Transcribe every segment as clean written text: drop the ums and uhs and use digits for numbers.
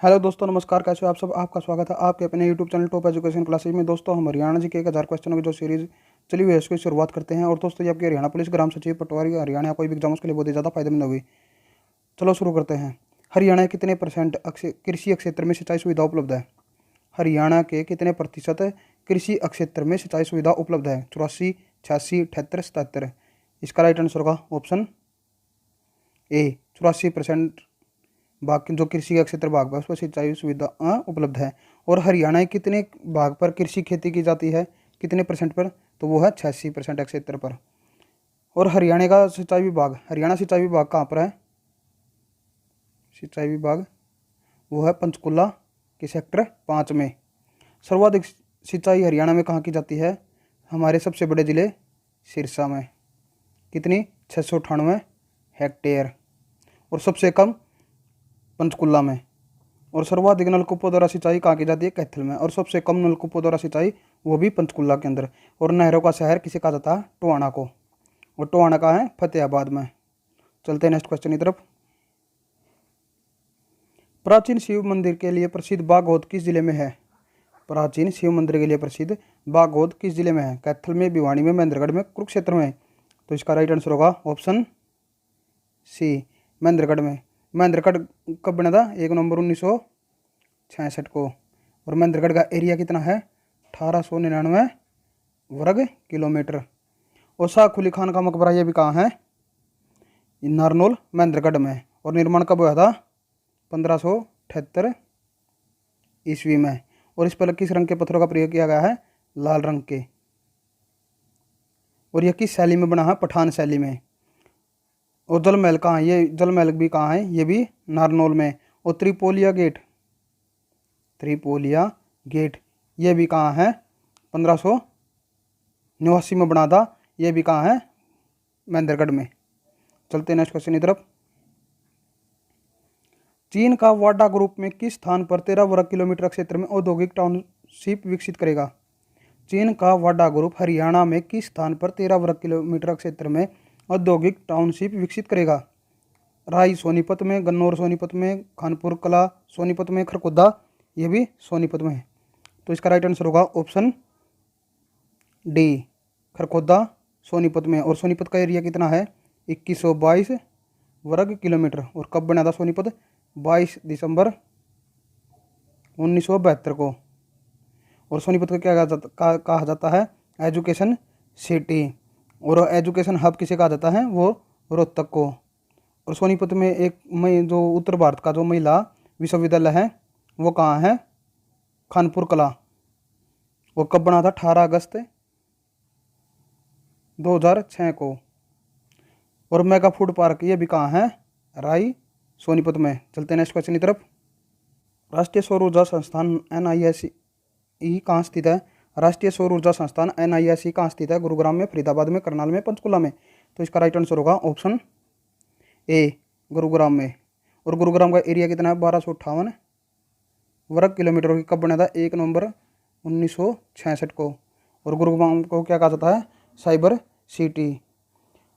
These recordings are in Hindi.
हेलो दोस्तों, नमस्कार। कैसे हो आप सब? आपका स्वागत है आपके अपने YouTube channel top education classes में। दोस्तों, हम हरियाणा जी के 1000 क्वेश्चनों की जो सीरीज चली हुई है उसकी शुरुआत करते हैं। और दोस्तों, ये आपके हरियाणा पुलिस ग्राम सचिव पटवारी हरियाणा कोई भी एग्जाम्स के लिए बहुत ही ज़्यादा फायदेमंद होगी। चलो शुरू करते हैं। हरियाणा के कितने परसेंट कृषि क्षेत्र में सिंचाई सुविधा उपलब्ध है? हरियाणा के कितने प्रतिशत कृषि क्षेत्र में सिंचाई सुविधा उपलब्ध है? 84, 86, 78, 77। इसका राइट आंसर होगा ऑप्शन ए, 84% भाग जो कृषि का क्षेत्र भाग है उस पर सिंचाई सुविधा उपलब्ध है। और हरियाणा के कितने भाग पर कृषि खेती की जाती है, कितने परसेंट पर? तो वो है 86% क्षेत्र पर। और हरियाणा का सिंचाई विभाग, हरियाणा सिंचाई विभाग कहाँ पर है? सिंचाई विभाग वो है पंचकुला के सेक्टर 5 में। सर्वाधिक सिंचाई हरियाणा में कहाँ की जाती है? हमारे सबसे बड़े जिले सिरसा में। कितनी? 698 हेक्टेयर। और सबसे कम पंचकुला में। और सर्वाधिक नलकूपों द्वारा सिंचाई कहाँ की जाती है? कैथल में। और सबसे कम नलकूपों द्वारा सिंचाई वो भी पंचकुला के अंदर। और नहरों का शहर किसे कहा जाता है? टोहाना को। और टोहाना कहाँ है? फतेहाबाद में। चलते हैं नेक्स्ट क्वेश्चन की तरफ। प्राचीन शिव मंदिर के लिए प्रसिद्ध बागोद किस जिले में है? प्राचीन शिव मंदिर के लिए प्रसिद्ध बागोद किस जिले में है? कैथल में, भिवानी में, महेंद्रगढ़ में, कुरुक्षेत्र में। तो इसका राइट आंसर होगा ऑप्शन सी, महेंद्रगढ़ में। महेंद्रगढ़ कब बना था? 1 नवंबर 1966 को। और महेंद्रगढ़ का एरिया कितना है? 1899 वर्ग किलोमीटर। और शाह कुली खान का मकबरा ये भी कहाँ है? नारनौल, महेंद्रगढ़ में। और निर्माण कब हुआ था? 1578 ईस्वी में। और इस पर किस रंग के पत्थरों का प्रयोग किया गया है? लाल रंग के। और यह किस शैली में बना है? पठान शैली में। और जल महल कहाँ है? ये जल महल भी कहाँ है? ये भी नारनौल में। और त्रिपोलिया गेट, त्रिपोलिया गेट ये भी कहाँ है? 1589 में बना था। ये भी कहाँ है? महेंद्रगढ़ में। चलते हैं नेक्स्ट क्वेश्चन की तरफ। चीन का वाडा ग्रुप में किस स्थान पर 13 वर्ग किलोमीटर क्षेत्र में औद्योगिक टाउनशिप विकसित करेगा? चीन का वाडा ग्रुप हरियाणा में किस स्थान पर 13 वर्ग किलोमीटर क्षेत्र में औद्योगिक टाउनशिप विकसित करेगा? राई सोनीपत में, गन्नौर सोनीपत में, खानपुर कला सोनीपत में, खरखुदा ये भी सोनीपत में है। तो इसका राइट आंसर होगा ऑप्शन डी, खरखुदा सोनीपत में। और सोनीपत का एरिया कितना है? 2122 वर्ग किलोमीटर। और कब बना था सोनीपत? 22 दिसंबर 1972 को। और सोनीपत को क्या कहा जाता है? Education city. और एजुकेशन हब किसे कहा जाता है? वो रोहतक को। और सोनीपत में एक जो उत्तर भारत का जो महिला विश्वविद्यालय है वो कहाँ है? खानपुर कला। वो कब बना था? 18 अगस्त 2006 को। और मेगा फूड पार्क ये भी कहाँ है? राई सोनीपत में। चलते हैं नेक्स्ट क्वेश्चन की तरफ। राष्ट्रीय सौर ऊर्जा संस्थान NISE कहाँ स्थित है? राष्ट्रीय सौर ऊर्जा संस्थान NISE कहाँ स्थित है? गुरुग्राम में, फरीदाबाद में, करनाल में, पंचकुला में। तो इसका राइट आंसर होगा ऑप्शन ए, गुरुग्राम में। और गुरुग्राम का एरिया कितना है? 1258 वर्ग किलोमीटर। कब बना था? 1 नवंबर 1966 को। और गुरुग्राम को क्या कहा जाता है? Cyber city.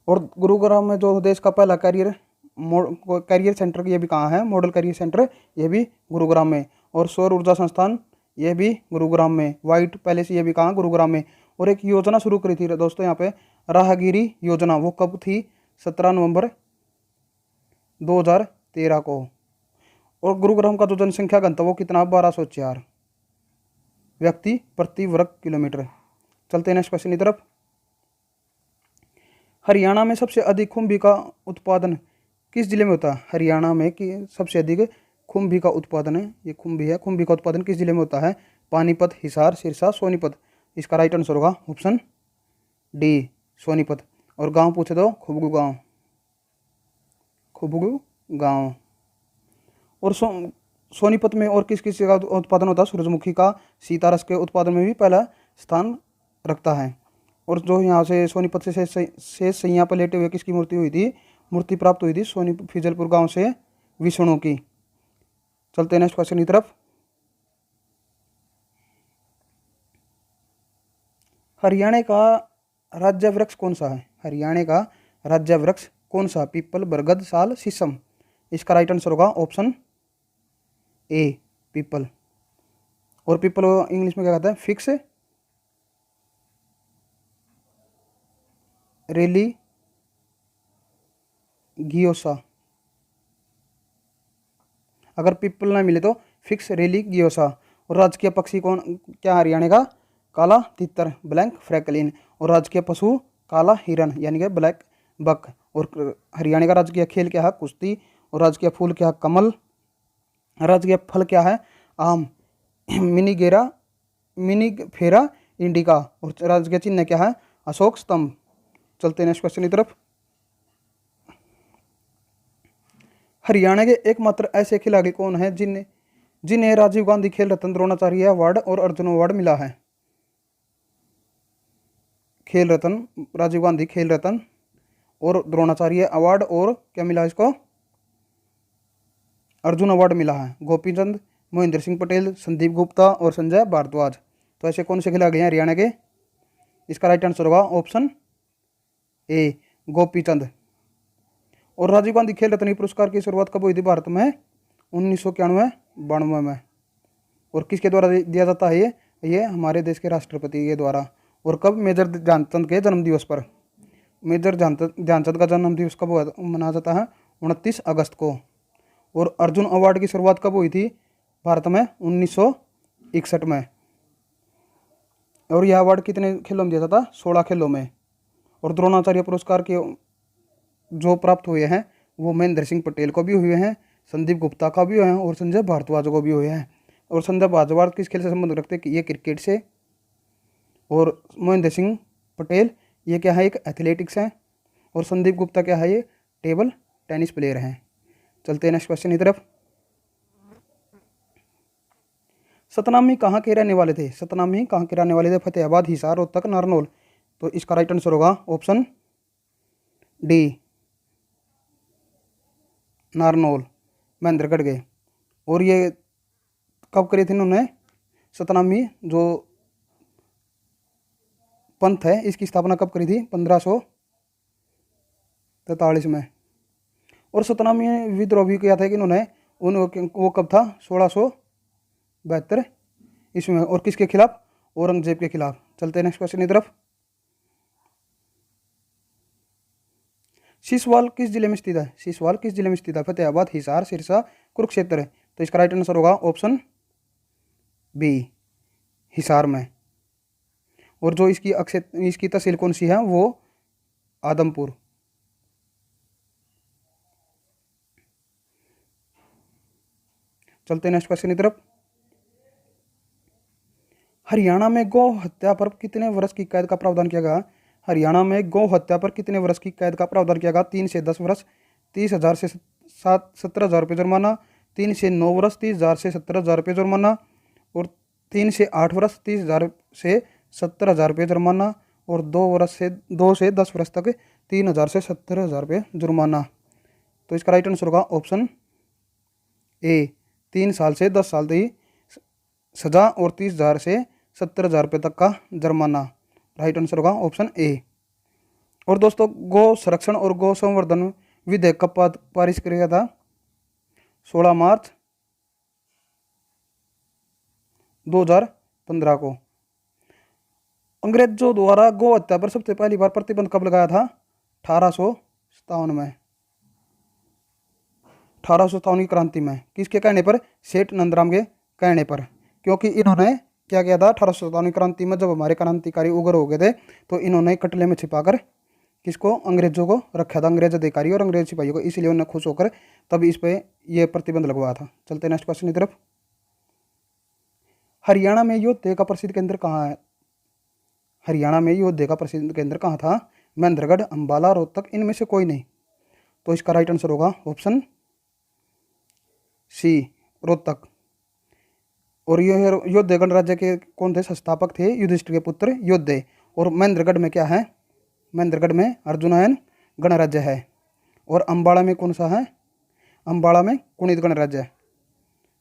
और गुरुग्राम में जो देश का पहला कैरियर सेंटर ये भी कहाँ है? मॉडल कैरियर सेंटर ये भी गुरुग्राम में। और सौर ऊर्जा संस्थान ये भी गुरुग्राम में। वाइट पैलेस ये भी कहाँ? गुरुग्राम में। और एक योजना शुरू करी थी दोस्तों यहाँ पे, राहगिरी योजना। वो कब थी? 17 नवंबर 2013 को। और गुरुग्राम का जो जनसंख्या घनत्व वो कितना? 1204 व्यक्ति प्रति वर्ग किलोमीटर। चलते हैं नेक्स्ट क्वेश्चन की तरफ। हरियाणा में सबसे अधिक खुम्भी का उत्पादन किस जिले में होता है? हरियाणा में कि सबसे अधिक खुम्भी का उत्पादन है, ये खुम्भी है, खुम्भी का उत्पादन किस जिले में होता है? पानीपत, हिसार, सिरसा, सोनीपत। इसका राइट आंसर होगा ऑप्शन डी, सोनीपत। और गांव पूछे तो खुबगू गांव, खुबगू गांव। और सोनीपत में और किस किस का उत्पादन होता है? सूरजमुखी का, सीतारस के उत्पादन में भी पहला स्थान रखता है। और जो यहाँ से सोनीपत से सैया पर लेटे हुए किसकी मूर्ति प्राप्त हुई थी? फिजलपुर गांव से विष्णु की। चलते हैं नेक्स्ट क्वेश्चन की तरफ। हरियाणा का राज्य वृक्ष कौन सा है? हरियाणा का राज्य वृक्ष कौन सा? पीपल, बरगद, साल, शीशम। इसका राइट आंसर होगा ऑप्शन ए पीपल। और पीपल इंग्लिश में क्या कहते हैं? फिक्स रिलीगियोसा। अगर पीपल ना मिले तो फिक्स रिलीगियोसा। और राजकीय पक्षी कौन क्या हरियाणा का? काला तितर ब्लैक फ्रैकलिन। और राजकीय पशु काला हिरन यानी कि ब्लैक बक। और हरियाणा का राजकीय खेल क्या है? कुश्ती। और राजकीय फूल क्या है? कमल। राजकीय फल क्या है? आम। मिनीगेरा मिनीफेरा इंडिका। और राजकीय चिन्ह क्या है? अशोक स्तंभ। चलते हैं नेक्स्ट क्वेश्चन की तरफ। हरियाणा के एकमात्र ऐसे खिलाड़ी कौन है जिन्हें जिन्हें राजीव गांधी खेल रत्न, द्रोणाचार्य अवार्ड और अर्जुन अवार्ड मिला है? खेल रत्न, राजीव गांधी खेल रत्न और द्रोणाचार्य अवार्ड, और क्या मिला इसको? अर्जुन अवार्ड मिला है। गोपीचंद, महेंद्र सिंह पटेल, संदीप गुप्ता और संजय भारद्वाज। तो ऐसे कौन से खिलाड़ी हैं हरियाणा के? इसका राइट आंसर होगा ऑप्शन ए गोपीचंद। और राजीव गांधी खेल रत्न पुरस्कार की शुरुआत कब हुई थी भारत में? 1991-92 में। और किसके द्वारा दिया जाता है ये हमारे देश के राष्ट्रपति के द्वारा। और कब? मेजर ध्यानचंद के जन्मदिवस पर। मेजर ध्यानचंद का जन्म दिवस कब मनाया जाता है? 29 अगस्त को। और अर्जुन अवार्ड की शुरुआत कब हुई थी भारत में? 1961 में। और यह अवार्ड कितने खेलों में दिया जाता? 16 खेलों में। और द्रोणाचार्य पुरस्कार के जो प्राप्त हुए हैं वो महेंद्र सिंह पटेल को भी हुए हैं, संदीप गुप्ता का भी हुए हैं और संजय भारद्वाज को भी हुए हैं। और संजय भारद्वाज किस खेल से संबंध रखते हैं? कि ये क्रिकेट से। और महेंद्र सिंह पटेल ये क्या है? एक एथलेटिक्स है। और संदीप गुप्ता क्या है? ये टेबल टेनिस प्लेयर हैं। चलते हैं नेक्स्ट क्वेश्चन की तरफ। सतनामी कहाँ के रहने वाले थे? सतनामी कहाँ के रहने वाले थे? फतेहाबाद, हिसार, रोहतक, नारनौल। तो इसका राइट आंसर होगा ऑप्शन डी नारनौल, महेंद्रगढ़ के। और ये कब करे थे इन्होंने? सतनामी जो पंथ है इसकी स्थापना कब करी थी? 1543 में। और सतनामी विद्रोह भी किया था कि इन्होंने वो कब था? 1672 इसमें। और किसके खिलाफ? औरंगजेब के खिलाफ। चलते हैं नेक्स्ट क्वेश्चन की तरफ। सिसवाल किस जिले में स्थित है? सिसवाल किस जिले में स्थित है? फतेहाबाद, हिसार, सिरसा, कुरुक्षेत्र। तो इसका राइट आंसर होगा ऑप्शन बी हिसार में। और जो इसकी तहसील कौन सी है? वो आदमपुर। चलते हैं नेक्स्ट क्वेश्चन की तरफ। हरियाणा में गौ हत्या पर कितने वर्ष की कैद का प्रावधान किया गया? हरियाणा में गौ हत्या पर कितने वर्ष की कैद का प्रावधान किया गया? 3 से 10 वर्ष, 30,000 से 17,000 रुपये जुर्माना, 3 से 9 वर्ष, 30,000 से 17,000 रुपये जुर्माना, और 3 से 8 वर्ष, 30,000 से 17,000 रुपये जुर्माना, और 2 से 10 वर्ष तक 3,000 से 17,000 रुपये जुर्माना। तो इसका राइट आंसर होगा ऑप्शन ए 3 साल से 10 साल की सजा और 30,000 से 17,000 रुपये तक का जुर्माना। राइट आंसर होगा ऑप्शन ए। और दोस्तों गौ संरक्षण और गौ संवर्धन विधेयक कब पारित किया गया था? 16 मार्च 2015 को। अंग्रेजों द्वारा गौ हत्या पर सबसे पहली बार प्रतिबंध कब लगाया था? 1857 में। 1857 की क्रांति में। किसके कहने पर? सेठ नंदराम के कहने पर। क्योंकि इन्होंने क्या किया था 1857 क्रांति में? जब हमारे क्रांतिकारी उग्र हो गए थे तो इन्होंने कटले में छिपाकर किसको? अंग्रेजों को रखा था, अंग्रेज अधिकारी और अंग्रेज सिपाहियों को। इसलिए उन्हें खुश होकर तब इस पे ये प्रतिबंध लगवाया था। चलते हैं नेक्स्ट क्वेश्चन की तरफ। हरियाणा में योद्धे का प्रसिद्ध केंद्र कहाँ है? हरियाणा में योद्धे का प्रसिद्ध केंद्र कहाँ था? महेंद्रगढ़, अंबाला, रोहतक, इनमें से कोई नहीं। तो इसका राइट आंसर होगा ऑप्शन सी रोहतक। और यह योद्धे गणराज्य के कौन थे? संस्थापक थे युधिष्ठिर के पुत्र योद्धे। और महेंद्रगढ़ में क्या है? महेंद्रगढ़ में अर्जुनयन गणराज्य है। और अंबाला में कौन सा है? अंबाला में कुणित गणराज्य है।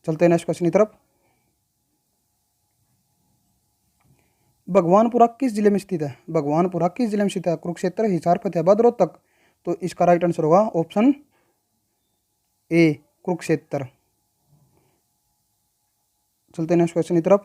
चलते हैं नेक्स्ट क्वेश्चन की तरफ। भगवानपुरा किस जिले में स्थित है? भगवानपुरा किस जिले में स्थित है? कुरुक्षेत्र, हिसार, फतेहाबाद, रोहतक। तो इसका राइट आंसर होगा ऑप्शन ए कुरुक्षेत्र। चलते हैं नेक्स्ट क्वेश्चन की तरफ।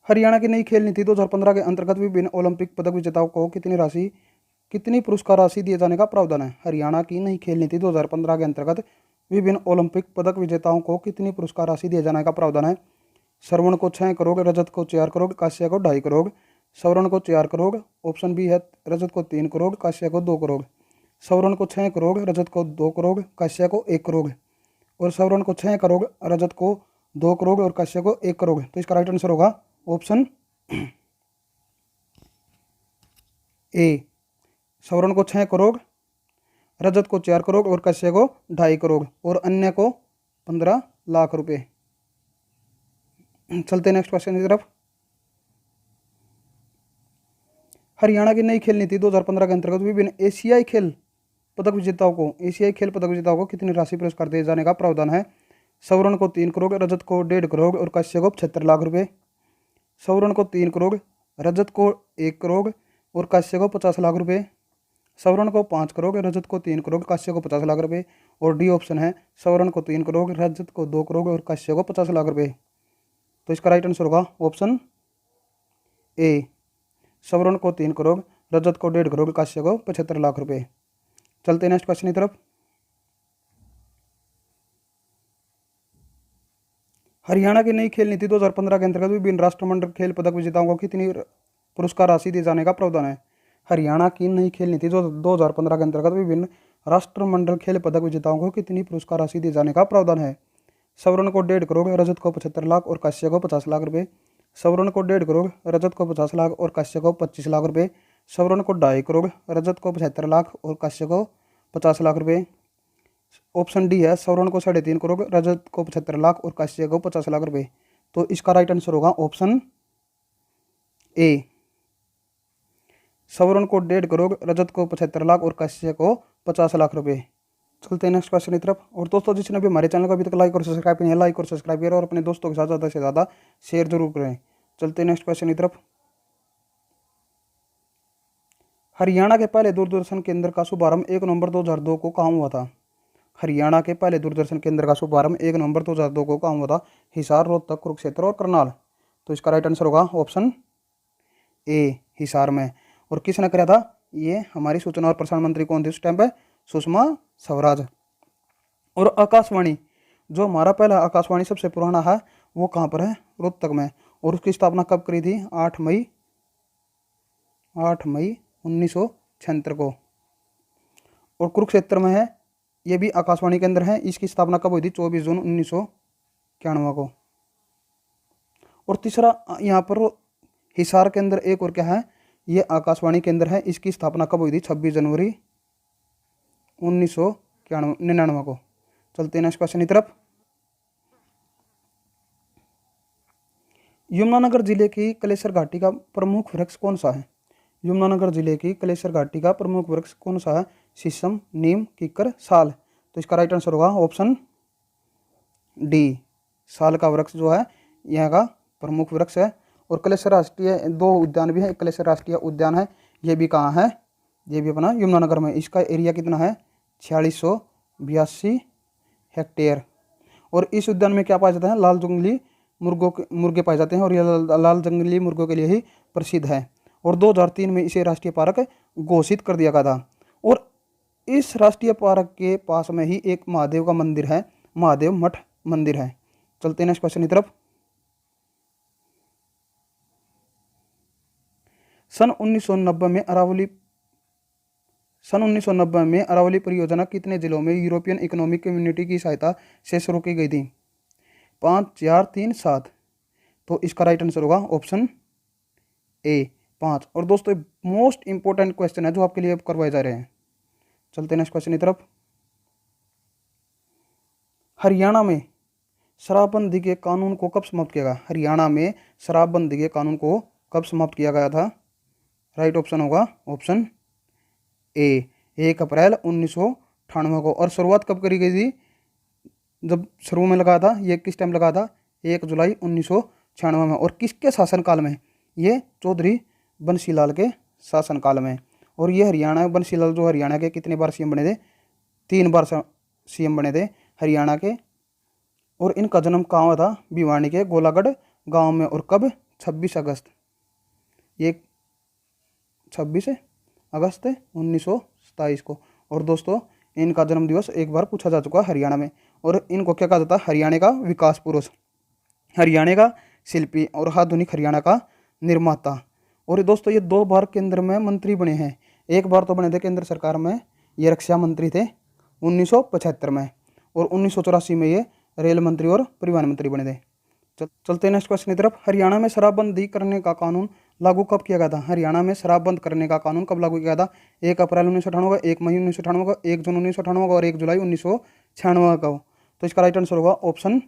हरियाणा की नई खेल नीति 2015 के अंतर्गत विभिन्न ओलंपिक पदक विजेताओं को कितनी पुरस्कार राशि दिए जाने का प्रावधान है। हरियाणा की नई खेल नीति 2015 के अंतर्गत विभिन्न ओलंपिक पदक विजेताओं को कितनी पुरस्कार राशि दिए जाने का प्रावधान है। स्वर्ण को 6 करोड़, रजत को 4 करोड़, कांस्य को 2.5 करोड़। स्वर्ण को 4 करोड़, ऑप्शन बी है रजत को 3 करोड़, कांस्य को 2 करोड़। स्वर्ण को 6 करोड़, रजत को 2 करोड़, कांस्य को 1 करोड़। और स्वर्ण को 6 करोड़, रजत को 2 करोड़ और कांस्य को 1 करोड़। तो इसका राइट आंसर होगा ऑप्शन ए। स्वर्ण को 6 करोड़, रजत को 4 करोड़ और कांस्य को 2.5 करोड़ और अन्य को 15 लाख रुपए। चलते नेक्स्ट क्वेश्चन की तरफ। हरियाणा की नई खेल नीति 2015 के अंतर्गत विभिन्न एशियाई खेल पदक विजेताओं को कितनी राशि पुरस्कार दिए जाने का प्रावधान है। स्वर्ण को 3 करोड़, रजत को 1.5 करोड़ और कांस्य को 75 लाख रुपए। स्वर्ण को 3 करोड़, रजत को 1 करोड़ और कांस्य को 50 लाख रुपए। स्वर्ण को 5 करोड़, रजत को 3 करोड़, कांस्य को 50 लाख रुपए। और डी ऑप्शन है स्वर्ण को 3 करोड़, रजत को 2 करोड़ और कांस्य को 50 लाख रुपए। तो इसका राइट आंसर होगा ऑप्शन ए। स्वर्ण को 3 करोड़, रजत को 1.5 करोड़, कांस्य को 75 लाख रुपए। चलते नेक्स्ट क्वेश्चन की तरफ। हरियाणा की नई खेल नीति 2015 के अंतर्गत विभिन्न राष्ट्रमंडल खेल पदक विजेताओं को कितनी पुरस्कार राशि दिए जाने का प्रावधान है। हरियाणा की नई खेल नीति 2015 के अंतर्गत विभिन्न राष्ट्रमंडल खेल पदक विजेताओं को कितनी पुरस्कार राशि दिए जाने का प्रावधान है। स्वर्ण को 1.5 करोड़, रजत को 75 लाख और कांस्य को 50 लाख रुपए। स्वर्ण को 1.5 करोड़, रजत को 50 लाख और कांस्य को 25 लाख रुपए। स्वर्ण को 2.5 करोड़, रजत को 75 लाख और कांस्य को 50 लाख रुपए। ऑप्शन डी है स्वर्ण को 3.5 करोड़, रजत को 75 लाख और कांस्य को 50 लाख रुपए। तो इसका राइट आंसर होगा ऑप्शन ए। स्वर्ण को 1.5 करोड़, रजत को 75 लाख और कांस्य को 50 लाख रुपए। चलते हैं नेक्स्ट क्वेश्चन की तरफ। और दोस्तों जिसने भी हमारे चैनल को अभी तक लाइक और सब्सक्राइब नहीं है, लाइक और सब्सक्राइब करें और अपने दोस्तों के साथ ज़्यादा से ज़्यादा शेयर जरूर करें। चलते हैं नेक्स्ट क्वेश्चन की तरफ। हरियाणा के पहले दूरदर्शन केंद्र का शुभारंभ 1 नवंबर 2002 को कहाँ हुआ था। हरियाणा के पहले दूरदर्शन केंद्र का शुभारंभ 1 नवंबर 2002 को कहाँ हुआ था। हिसार, रोहतक, कुरुक्षेत्र और करनाल। तो इसका राइट आंसर होगा ऑप्शन ए, हिसार में। और किसने कराया था, ये हमारी सूचना और प्रसारण मंत्री कौन थी उस टाइम पे, सुषमा स्वराज। और आकाशवाणी, जो हमारा पहला आकाशवाणी सबसे पुराना है वो कहाँ पर है, रोहतक में। और उसकी स्थापना कब करी थी, 8 मई 1976 को। और कुरुक्षेत्र में है, ये भी आकाशवाणी केंद्र है, इसकी स्थापना कब हुई थी, 24 जून 1991 को। और तीसरा यहाँ पर हिसार केंद्र एक और क्या है, ये आकाशवाणी केंद्र है, इसकी स्थापना कब हुई थी, 26 जनवरी 1999 को। चलते हैं नेक्स्ट क्वेश्चन की तरफ। यमुनानगर जिले की कलेसर घाटी का प्रमुख वृक्ष कौन सा है। यमुनानगर जिले की कलेसर घाटी का प्रमुख वृक्ष कौन सा है, शीशम, नीम, कीकर, साल। तो इसका राइट आंसर होगा ऑप्शन डी, साल का वृक्ष जो है यहाँ का प्रमुख वृक्ष है। और कलेसर राष्ट्रीय 2 उद्यान भी है, कलेसर राष्ट्रीय उद्यान है, ये भी कहाँ है, ये भी अपना यमुनानगर में। इसका एरिया कितना है, 4682 हेक्टेयर। और इस उद्यान में क्या पाया जाता है, लाल जंगली मुर्गे पाए जाते हैं और यह लाल जंगली मुर्गों के लिए ही प्रसिद्ध है। और 2003 में इसे राष्ट्रीय पार्क घोषित कर दिया गया था। और इस राष्ट्रीय पार्क के पास में ही एक महादेव का मंदिर है, महादेव मठ मंदिर है। चलते हैं नेक्स्ट क्वेश्चन की तरफ। सन 1990 में अरावली परियोजना कितने जिलों में यूरोपियन इकोनॉमिक कम्युनिटी की सहायता से शुरू की गई थी, 5, 4, 3, 7। तो इसका राइट आंसर होगा ऑप्शन ए, 5। और दोस्तों मोस्ट इंपॉर्टेंट क्वेश्चन है जो आपके लिए करवाए जा रहे हैं। चलते हैं नेक्स्ट क्वेश्चन की तरफ। हरियाणा में शराबबंदी के कानून को कब समाप्त किया गया। हरियाणा में शराबबंदी के कानून को कब समाप्त किया गया था। राइट ऑप्शन होगा ऑप्शन ए, 1 अप्रैल 1998 को। और शुरुआत कब करी गई थी, जब शुरू में लगा था, ये किस टाइम लगा था, 1 जुलाई 1996 में। और किसके शासनकाल में, ये चौधरी बंसीलाल के शासनकाल में। और ये हरियाणा बंसीलाल जो हरियाणा के कितने बार सीएम बने थे, 3 बार सीएम बने थे हरियाणा के और इनका जन्म कहाँ हुआ था? भिवानी के गोलागढ़ गांव में। और कब? 26 अगस्त, ये 26 अगस्त 1927 को। और दोस्तों इनका जन्म दिवस एक बार पूछा जा चुका हरियाणा में। और इनको क्या कहा जाता है? हरियाणा का विकास पुरुष, हरियाणा का शिल्पी और आधुनिक हरियाणा का निर्माता। और दोस्तों ये 2 बार केंद्र में मंत्री बने हैं। एक बार तो बने थे केंद्र सरकार में, ये रक्षा मंत्री थे 1975 में, और 1984 में ये रेल मंत्री और परिवहन मंत्री बने थे। चलते हैं नेक्स्ट क्वेश्चन की तरफ। हरियाणा में शराबबंदी करने का कानून लागू कब किया गया था? हरियाणा में शराब बंद करने का कानून कब लागू किया था? 1 अप्रैल 1998 को, 1 मई 1998 को, 1 जून 1998 को और 1 जुलाई 1996 को। तो इसका राइट आंसर होगा ऑप्शन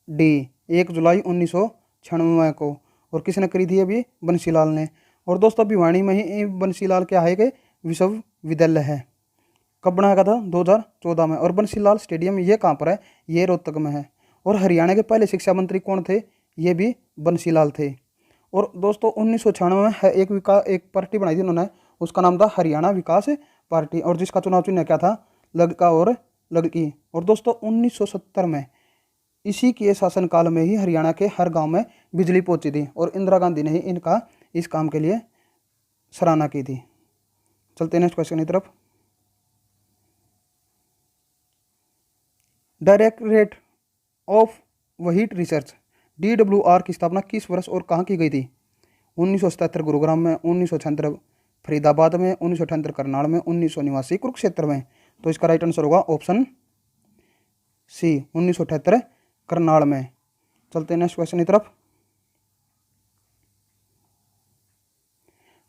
डी, 1 जुलाई 1996 को। और किसने करी थी? अभी बंसीलाल ने। और दोस्तों भिवानी में ही बंसीलाल क्या है कि विश्वविद्यालय है। कब बनाया गया था? 2014 में। और बंसीलाल स्टेडियम ये कहाँ पर है? ये रोहतक में है। और हरियाणा के पहले शिक्षा मंत्री कौन थे? ये भी बंसीलाल थे। और दोस्तों 1996 में एक पार्टी बनाई थी उन्होंने, उसका नाम था हरियाणा विकास पार्टी, और जिसका चुनाव चिन्ह क्या था? लड़का और लड़की। और दोस्तों 1970 में इसी के शासनकाल में ही हरियाणा के हर गांव में बिजली पहुंची थी, और इंदिरा गांधी ने ही इनका इस काम के लिए सराहना की थी। चलते हैं नेक्स्ट क्वेश्चन की तरफ। डायरेक्टरेट ऑफ वहीट रिसर्च DWR की स्थापना किस वर्ष और कहाँ की गई थी? 1977 गुरुग्राम में, 1976 फरीदाबाद में, 1978 करनाल में, 1989 कुरुक्षेत्र में। तो इसका राइट आंसर होगा ऑप्शन सी, 1978 करनाल में। चलते हैं नेक्स्ट क्वेश्चन की तरफ।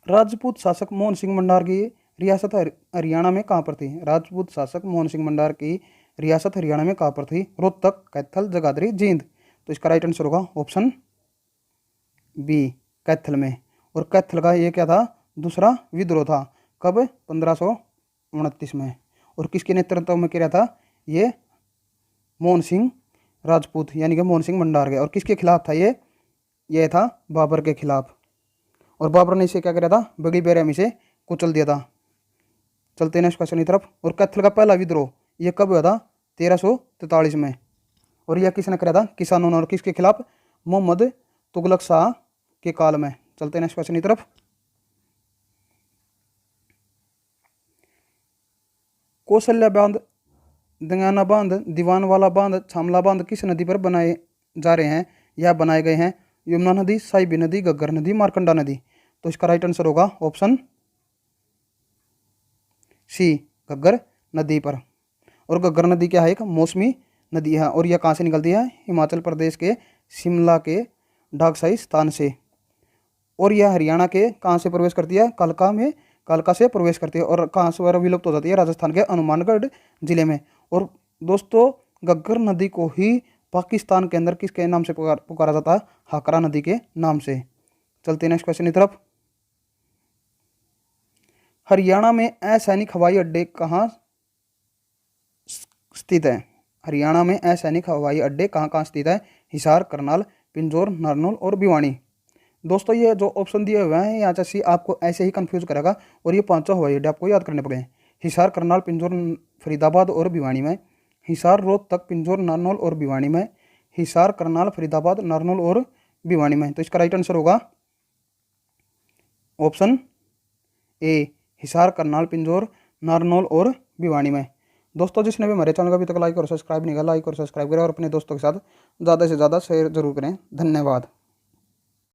राजपूत शासक मोहन सिंह भंडार की रियासत हरियाणा में कहाँ पर थी? राजपूत शासक मोहन सिंह भंडार की रियासत हरियाणा में कहाँ पर थी? रोहतक, कैथल, जगाधरी, जींद। तो इसका राइट आंसर होगा ऑप्शन बी, कैथल में। और कैथल का ये क्या था? दूसरा विद्रोह था। कब? 1529 में। और किसके नेतृत्व में किया था? ये मोहन सिंह राजपूत यानी कि मोहन सिंह भंडार के। और किसके खिलाफ था ये था बाबर के खिलाफ। और बाबर ने इसे क्या किया था? बड़ी बेरहमी से कुचल दिया था। चलते हैं नेक्स्ट क्वेश्चन की तरफ। और कैथल का पहला विद्रोह ये कब हुआ था? 1343 में। और यह किसने कराया था? किसानों ने। और किसके खिलाफ? मोहम्मद तुगलक शाह के काल में। चलते हैं नेक्स्ट क्वेश्चन की तरफ। कौशल्या बांध, दंगाना बांध, दीवानवाला बांध, छामला बांध किस नदी पर बनाए जा रहे हैं या बनाए गए हैं? यमुना नदी, साइबी नदी, घग्गर नदी, मारकंडा नदी। तो इसका राइट आंसर होगा ऑप्शन सी, घग्गर नदी पर। और घग्गर नदी क्या है? एक मौसमी नदी है। और यह कहाँ से निकलती है? हिमाचल प्रदेश के शिमला के ढाकसाई स्थान से। और यह हरियाणा के कहाँ से प्रवेश करती है? कालका से प्रवेश करती है। और कहाँ से विलुप्त हो जाती है? राजस्थान के हनुमानगढ़ जिले में। और दोस्तों घग्गर नदी को ही पाकिस्तान के अंदर किसके नाम से पुकारा जाता है? हाकरा नदी के नाम से। चलते हैं नेक्स्ट क्वेश्चन की तरफ। हरियाणा में असैनिक हवाई अड्डे कहाँ स्थित है? हरियाणा में असैनिक हवाई अड्डे कहाँ कहाँ स्थित है? हिसार, करनाल, पिंजौर, नारनौल और भिवानी। दोस्तों ये जो ऑप्शन दिए हुए हैं यहाँ से आपको ऐसे ही कंफ्यूज करेगा, और ये 5 हवाई अड्डे आपको याद करने पड़ेंगे। हिसार, करनाल, पिंजौर, फरीदाबाद और भिवानी में। हिसार, रोहतक, पिंजौर, नारनौल और भिवानी में। हिसार, करनाल, फरीदाबाद, नारनौल और भिवानी में। तो इसका राइट आंसर होगा ऑप्शन ए, हिसार, करनाल, पिंजौर, नारनौल और भिवानी में। दोस्तों जिसने भी हमारे चैनल को अभी तक लाइक और सब्सक्राइब नहीं किया, लाइक और सब्सक्राइब करें और अपने दोस्तों के साथ ज़्यादा से ज़्यादा शेयर जरूर करें। धन्यवाद।